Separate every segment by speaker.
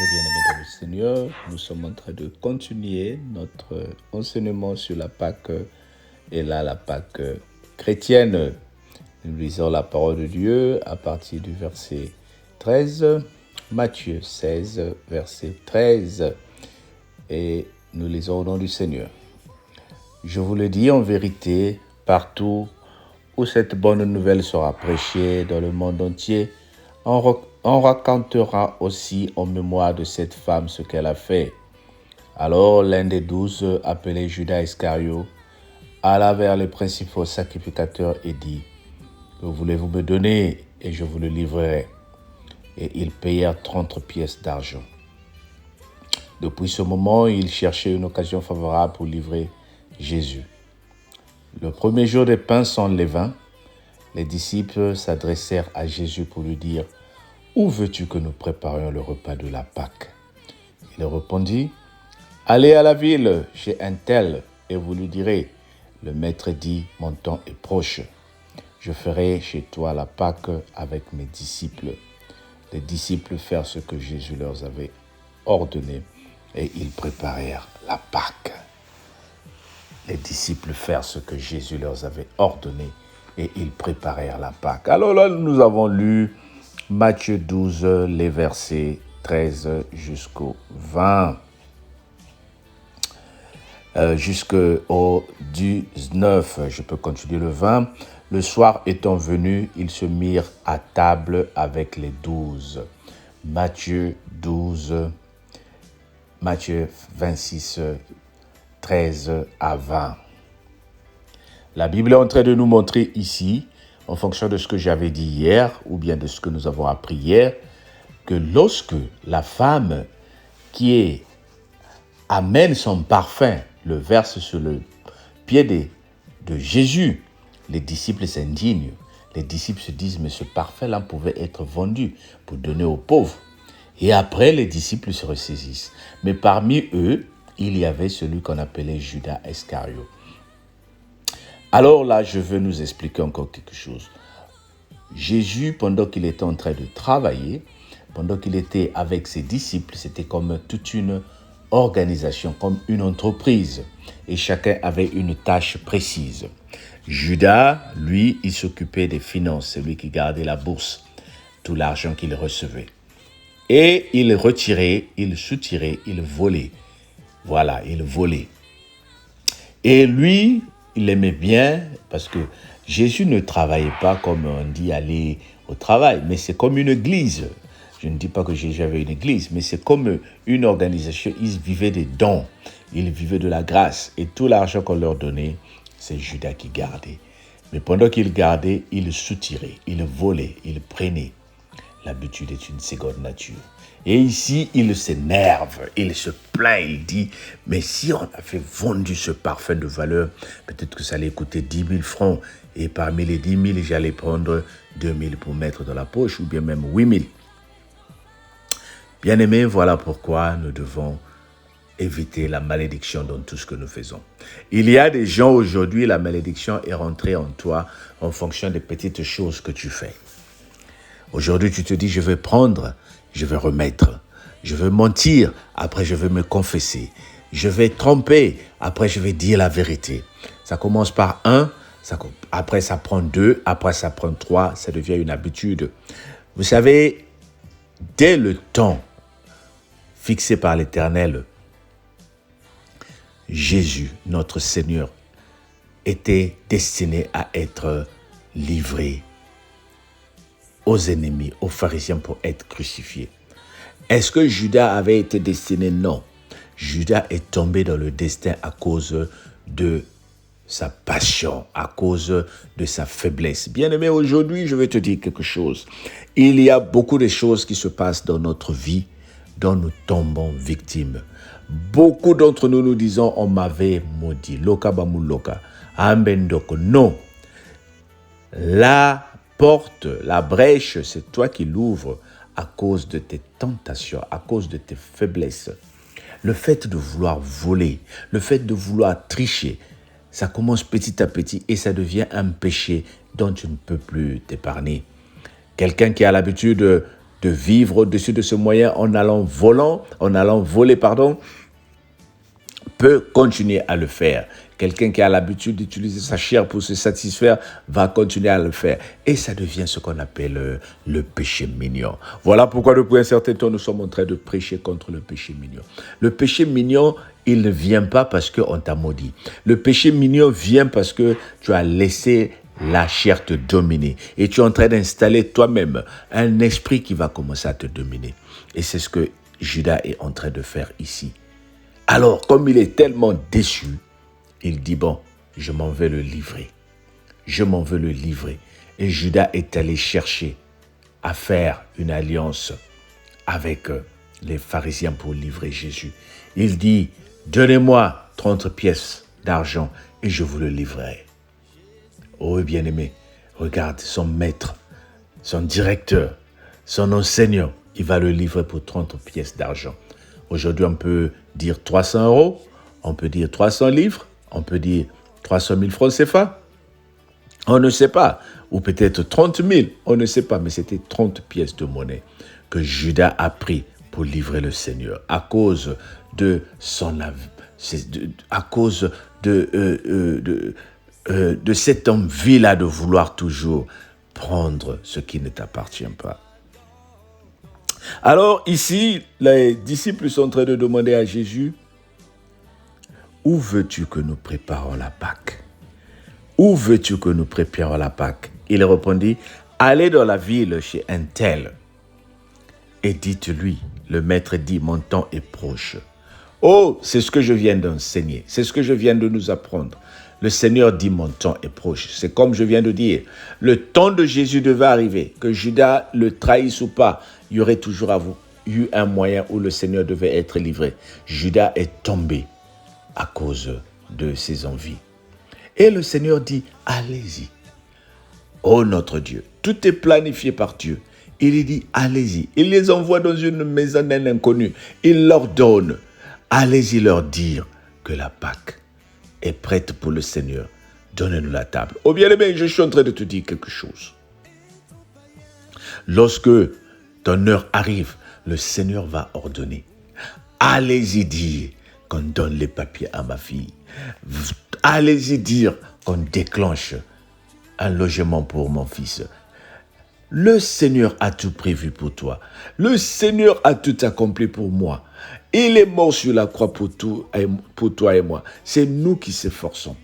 Speaker 1: bien-aimés dans le Seigneur, nous sommes en train de continuer notre enseignement sur la Pâque et là la Pâque chrétienne. Nous lisons la parole de Dieu à partir du verset 13, Matthieu 16, verset 13. Et nous lisons au nom du Seigneur. Je vous le dis en vérité, partout où cette bonne nouvelle sera prêchée dans le monde entier, on racontera aussi en mémoire de cette femme ce qu'elle a fait. Alors l'un des 12, appelé Judas Iscario, alla vers les principaux sacrificateurs et dit : « Que voulez-vous me donner et je vous le livrerai ?» Et ils payèrent 30 pièces d'argent. Depuis ce moment, ils cherchaient une occasion favorable pour livrer Jésus. Le premier jour des pains sans levain, les disciples s'adressèrent à Jésus pour lui dire : « Où veux-tu que nous préparions le repas de la Pâque ?» Il répondit : « Allez à la ville chez un tel et vous lui direz : le maître dit, mon temps est proche. Je ferai chez toi la Pâque avec mes disciples. » Les disciples firent ce que Jésus leur avait ordonné et ils préparèrent la Pâque. Les disciples firent ce que Jésus leur avait ordonné et ils préparèrent la Pâque. Alors là, nous avons lu Matthieu 12, les versets 13 jusqu'au 20. Jusqu'au 19, je peux continuer le 20. Le soir étant venu, ils se mirent à table avec les 12. Matthieu 26, 13 à 20. La Bible est en train de nous montrer ici, en fonction de ce que j'avais dit hier, ou bien de ce que nous avons appris hier, que lorsque la femme qui amène son parfum, le verse sur le pied de Jésus, les disciples s'indignent. Les disciples se disent, mais ce parfum-là pouvait être vendu pour donner aux pauvres. Et après, les disciples se ressaisissent. Mais parmi eux, il y avait celui qu'on appelait Judas Iscario. Alors là, je veux nous expliquer encore quelque chose. Jésus, pendant qu'il était en train de travailler, pendant qu'il était avec ses disciples, c'était comme toute une organisation, comme une entreprise. Et chacun avait une tâche précise. Judas, lui, il s'occupait des finances, c'est lui qui gardait la bourse, tout l'argent qu'il recevait. Et il retirait, il soutirait, il volait. Voilà, il volait. Et lui, il aimait bien, parce que Jésus ne travaillait pas comme on dit aller au travail, mais c'est comme une église. Je ne dis pas que Jésus avait une église, mais c'est comme une organisation. Ils vivaient des dons, ils vivaient de la grâce. Et tout l'argent qu'on leur donnait, c'est Judas qui gardait. Mais pendant qu'il gardait, il soutirait, il volait, il prenait. L'habitude est une seconde nature. Et ici, il s'énerve, il se plaint, il dit, mais si on avait vendu ce parfum de valeur, peut-être que ça allait coûter 10 000 francs. Et parmi les 10 000, j'allais prendre 2 000 pour mettre dans la poche, ou bien même 8 000. Bien-aimés, voilà pourquoi nous devons éviter la malédiction dans tout ce que nous faisons. Il y a des gens aujourd'hui, la malédiction est rentrée en toi en fonction des petites choses que tu fais. Aujourd'hui, tu te dis, je vais prendre, je vais remettre. Je vais mentir, après je vais me confesser. Je vais tromper, après je vais dire la vérité. Ça commence par 1, après ça prend 2, après ça prend 3, ça devient une habitude. Vous savez, dès le temps fixé par l'Éternel, Jésus, notre Seigneur, était destiné à être livré aux ennemis, aux pharisiens pour être crucifié. Est-ce que Judas avait été destiné? Non. Judas est tombé dans le destin à cause de sa passion, à cause de sa faiblesse. Bien-aimé, aujourd'hui, je vais te dire quelque chose. Il y a beaucoup de choses qui se passent dans notre vie dont nous tombons victimes. Beaucoup d'entre nous nous disons, on m'avait maudit. Loka bamu loka. Ambendoko. Non. La porte, la brèche, c'est toi qui l'ouvres à cause de tes tentations, à cause de tes faiblesses. Le fait de vouloir voler, le fait de vouloir tricher, ça commence petit à petit et ça devient un péché dont tu ne peux plus t'épargner. Quelqu'un qui a l'habitude de vivre au-dessus de ce moyen en allant voler, peut continuer à le faire. Quelqu'un qui a l'habitude d'utiliser sa chair pour se satisfaire va continuer à le faire. Et ça devient ce qu'on appelle le péché mignon. Voilà pourquoi depuis un certain temps, nous sommes en train de prêcher contre le péché mignon. Le péché mignon, il ne vient pas parce qu'on t'a maudit. Le péché mignon vient parce que tu as laissé la chair te dominer. Et tu es en train d'installer toi-même un esprit qui va commencer à te dominer. Et c'est ce que Judas est en train de faire ici. Alors, comme il est tellement déçu, il dit, bon, je m'en vais le livrer. Je m'en veux le livrer. Et Judas est allé chercher à faire une alliance avec les pharisiens pour livrer Jésus. Il dit, donnez-moi 30 pièces d'argent et je vous le livrerai. Oh bien-aimé, regarde son maître, son directeur, son enseignant, il va le livrer pour 30 pièces d'argent. Aujourd'hui, on peut dire 300 €, on peut dire 300 livres, on peut dire 300 000 francs CFA. On ne sait pas. Ou peut-être 30 000, on ne sait pas. Mais c'était 30 pièces de monnaie que Judas a pris pour livrer le Seigneur à cause de son à cause de cette envie-là de vouloir toujours prendre ce qui ne t'appartient pas. Alors ici, les disciples sont en train de demander à Jésus, où veux-tu que nous préparions la Pâque? Où veux-tu que nous préparions la Pâque? Il répondit, allez dans la ville chez un tel et dites-lui, le maître dit, mon temps est proche. Oh, c'est ce que je viens d'enseigner, c'est ce que je viens de nous apprendre. Le Seigneur dit, mon temps est proche. C'est comme je viens de dire, le temps de Jésus devait arriver, que Judas le trahisse ou pas, il y aurait toujours eu un moyen où le Seigneur devait être livré. Judas est tombé à cause de ses envies. Et le Seigneur dit, allez-y. Oh notre Dieu, tout est planifié par Dieu. Il dit, allez-y. Il les envoie dans une maison d'un inconnu. Il leur donne, allez-y leur dire que la Pâque est prête pour le Seigneur. Donnez-nous la table. Oh bien-aimé, je suis en train de te dire quelque chose. Lorsque ton heure arrive, le Seigneur va ordonner. Allez-y dire qu'on donne les papiers à ma fille. Allez-y dire qu'on déclenche un logement pour mon fils. Le Seigneur a tout prévu pour toi. Le Seigneur a tout accompli pour moi. Il est mort sur la croix pour toi et moi. C'est nous qui s'efforçons.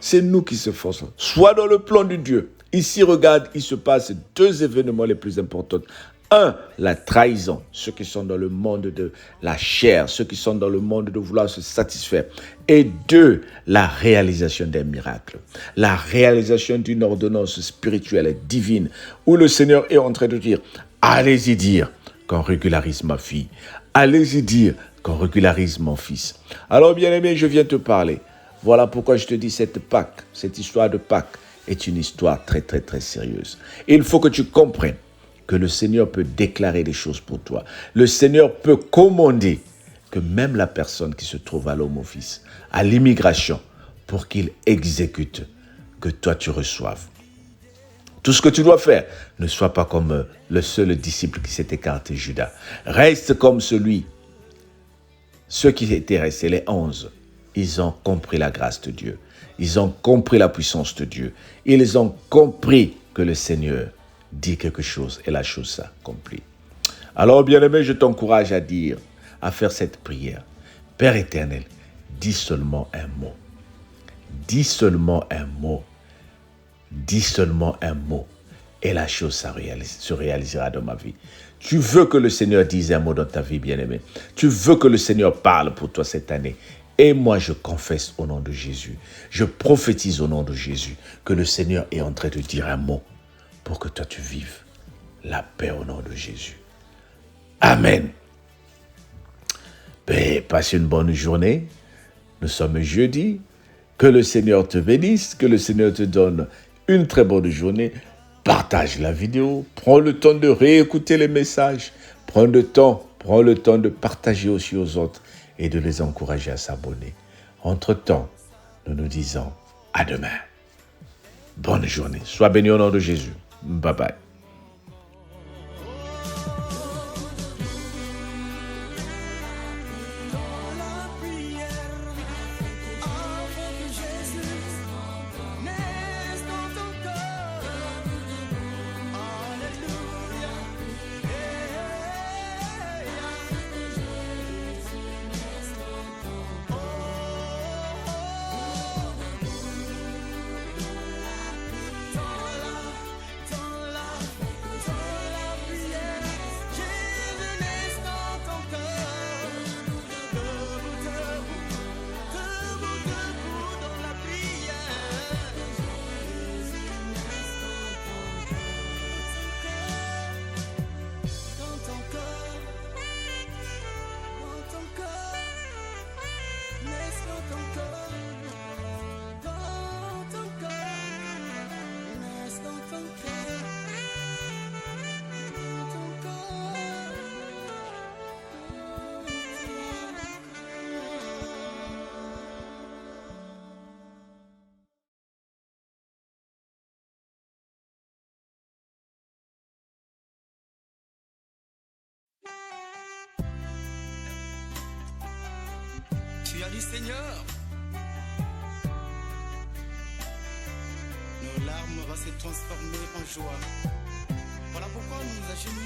Speaker 1: C'est nous qui s'efforçons. Sois dans le plan de Dieu. Ici, regarde, il se passe 2 événements les plus importants. 1, la trahison, ceux qui sont dans le monde de la chair, ceux qui sont dans le monde de vouloir se satisfaire. Et 2, la réalisation d'un miracle, la réalisation d'une ordonnance spirituelle et divine, où le Seigneur est en train de dire, allez-y dire qu'on régularise ma fille, allez-y dire qu'on régularise mon fils. Alors bien-aimé, je viens te parler. Voilà pourquoi je te dis cette Pâque, cette histoire de Pâque est une histoire très très très sérieuse. Et il faut que tu comprennes que le Seigneur peut déclarer des choses pour toi. Le Seigneur peut commander que même la personne qui se trouve à l'homme office, à l'immigration, pour qu'il exécute, que toi tu reçoives. Tout ce que tu dois faire, ne sois pas comme le seul disciple qui s'est écarté, Judas. Reste comme ceux qui étaient restés, les 11. Ils ont compris la grâce de Dieu. Ils ont compris la puissance de Dieu. Ils ont compris que le Seigneur dit quelque chose et la chose s'accomplit. Alors, bien-aimé, je t'encourage à faire cette prière. Père éternel, dis seulement un mot. Dis seulement un mot. Dis seulement un mot. Et la chose se réalisera dans ma vie. Tu veux que le Seigneur dise un mot dans ta vie, bien-aimé. Tu veux que le Seigneur parle pour toi cette année. Et moi, je confesse au nom de Jésus. Je prophétise au nom de Jésus que le Seigneur est en train de dire un mot pour que toi tu vives la paix au nom de Jésus. Amen. Passe une bonne journée. Nous sommes jeudi. Que le Seigneur te bénisse, que le Seigneur te donne une très bonne journée. Partage la vidéo. Prends le temps de réécouter les messages. Prends le temps de partager aussi aux autres et de les encourager à s'abonner. Entre-temps, nous nous disons à demain. Bonne journée. Sois béni au nom de Jésus. Bye bye.
Speaker 2: du Seigneur, nos larmes vont se transformer en joie. Voilà pourquoi nous nous agenouillons